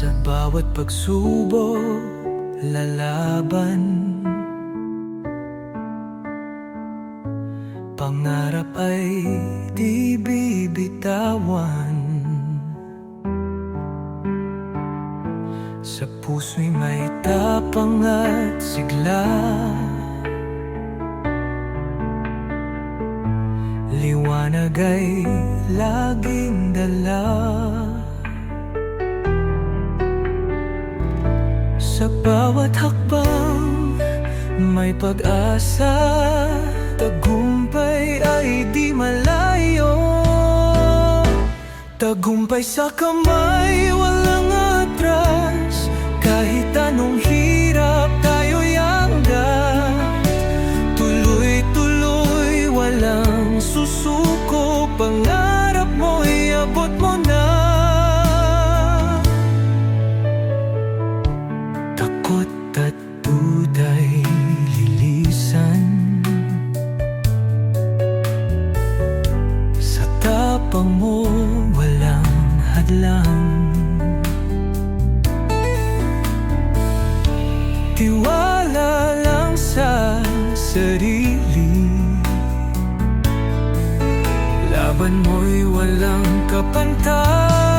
Sa bawat pagsubok, lalaban. Pangarap ay di bibitawan. Sa puso'y may tapang at sigla. Liwanag ay laging dala. Sa bawat hakbang may pag-asa. Tagumpay ay di malayo. Tagumpay sa kamay, walang atras. Kahit anong hirap tayo'y hanggan. Tuloy-tuloy, walang susuko. Pangarap mo'y abot mo na. Takot at duda'y lilisan. Sa tapang mo, walang hadlang. Tiwala lang sa sarili. Laban mo'y walang kapantay.